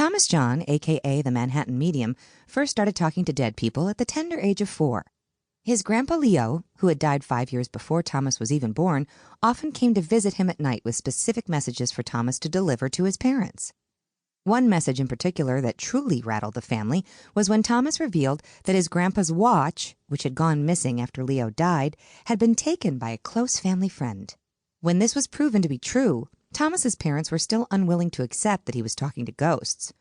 Thomas John, a.k.a. the Manhattan Medium, first started talking to dead people at the tender age of 4. His grandpa Leo, who had died 5 years before Thomas was even born, often came to visit him at night with specific messages for Thomas to deliver to his parents. One message in particular that truly rattled the family was when Thomas revealed that his grandpa's watch, which had gone missing after Leo died, had been taken by a close family friend. When this was proven to be true, Thomas's parents were still unwilling to accept that he was talking to ghosts.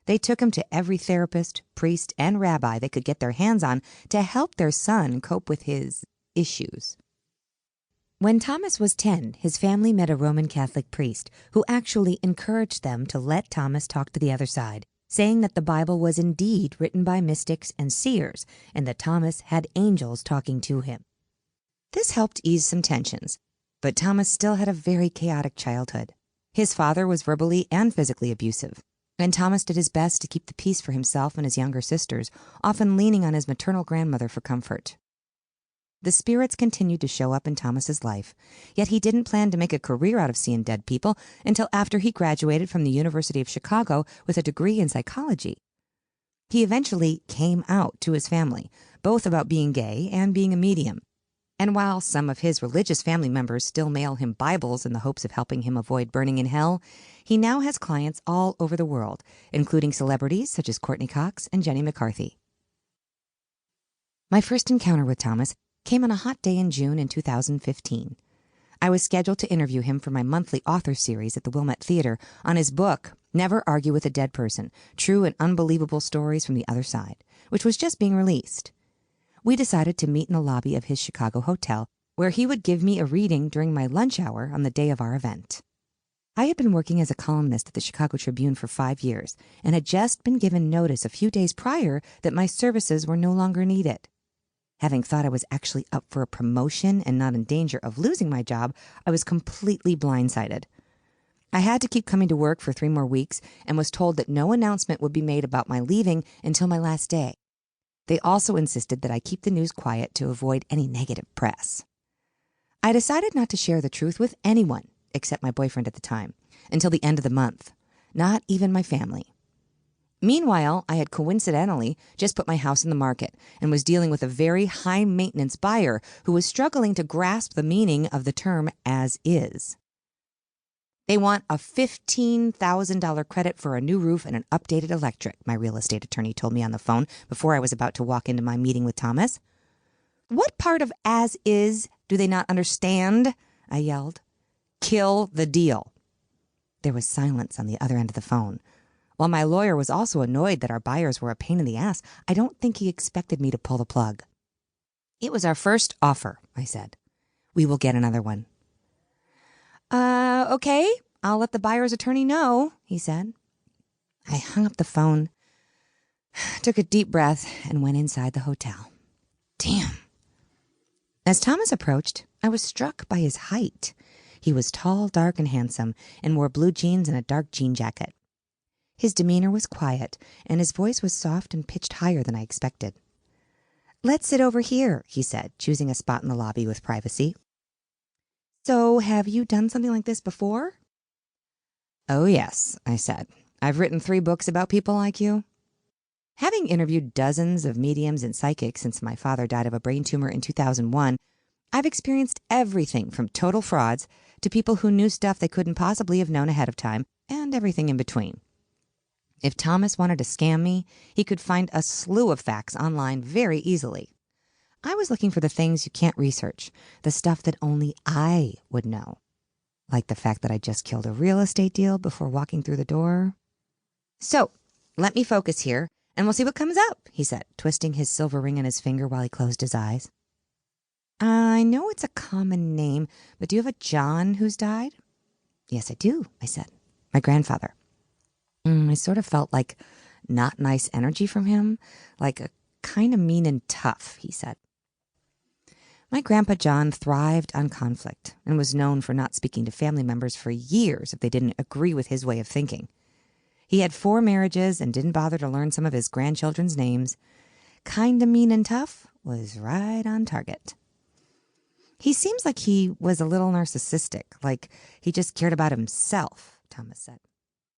They took him to every therapist, priest, and rabbi they could get their hands on to help their son cope with his issues. When Thomas was 10, his family met a Roman Catholic priest who actually encouraged them to let Thomas talk to the other side, saying that the Bible was indeed written by mystics and seers and that Thomas had angels talking to him. This helped ease some tensions, but Thomas still had a very chaotic childhood. His father was verbally and physically abusive, and Thomas did his best to keep the peace for himself and his younger sisters, often leaning on his maternal grandmother for comfort. The spirits continued to show up in Thomas's life, yet he didn't plan to make a career out of seeing dead people until after he graduated from the University of Chicago with a degree in psychology. He eventually came out to his family, both about being gay and being a medium. And while some of his religious family members still mail him Bibles in the hopes of helping him avoid burning in hell, he now has clients all over the world, including celebrities such as Courtney Cox and Jenny McCarthy. My first encounter with Thomas came on a hot day in June in 2015. I was scheduled to interview him for my monthly author series at the Wilmette Theater on his book, Never Argue with a Dead Person, True and Unbelievable Stories from the Other Side, which was just being released. We decided to meet in the lobby of his Chicago hotel, where he would give me a reading during my lunch hour on the day of our event. I had been working as a columnist at the Chicago Tribune for 5 years and had just been given notice a few days prior that my services were no longer needed. Having thought I was actually up for a promotion and not in danger of losing my job, I was completely blindsided. I had to keep coming to work for 3 more weeks and was told that no announcement would be made about my leaving until my last day. They also insisted that I keep the news quiet to avoid any negative press. I decided not to share the truth with anyone, except my boyfriend at the time, until the end of the month, not even my family. Meanwhile, I had coincidentally just put my house in the market and was dealing with a very high-maintenance buyer who was struggling to grasp the meaning of the term as is. They want a $15,000 credit for a new roof and an updated electric, my real estate attorney told me on the phone before I was about to walk into my meeting with Thomas. What part of as is do they not understand? I yelled. Kill the deal. There was silence on the other end of the phone. While my lawyer was also annoyed that our buyers were a pain in the ass, I don't think he expected me to pull the plug. It was our first offer, I said. We will get another one. Okay, I'll let the buyer's attorney know, he said. I hung up the phone, took a deep breath, and went inside the hotel. Damn. As Thomas approached, I was struck by his height. He was tall, dark, and handsome, and wore blue jeans and a dark jean jacket. His demeanor was quiet, and his voice was soft and pitched higher than I expected. Let's sit over here, he said, choosing a spot in the lobby with privacy. So, have you done something like this before? Oh, yes, I said. I've written 3 books about people like you. Having interviewed dozens of mediums and psychics since my father died of a brain tumor in 2001, I've experienced everything from total frauds to people who knew stuff they couldn't possibly have known ahead of time, and everything in between. If Thomas wanted to scam me, he could find a slew of facts online very easily. I was looking for the things you can't research, the stuff that only I would know. Like the fact that I just killed a real estate deal before walking through the door. So, let me focus here, and we'll see what comes up, he said, twisting his silver ring in his finger while he closed his eyes. I know it's a common name, but do you have a John who's died? Yes, I do, I said. My grandfather. I sort of felt like not nice energy from him, like a kind of mean and tough, he said. My grandpa John thrived on conflict and was known for not speaking to family members for years if they didn't agree with his way of thinking. He had 4 marriages and didn't bother to learn some of his grandchildren's names. Kinda mean and tough was right on target. He seems like he was a little narcissistic, like he just cared about himself, Thomas said.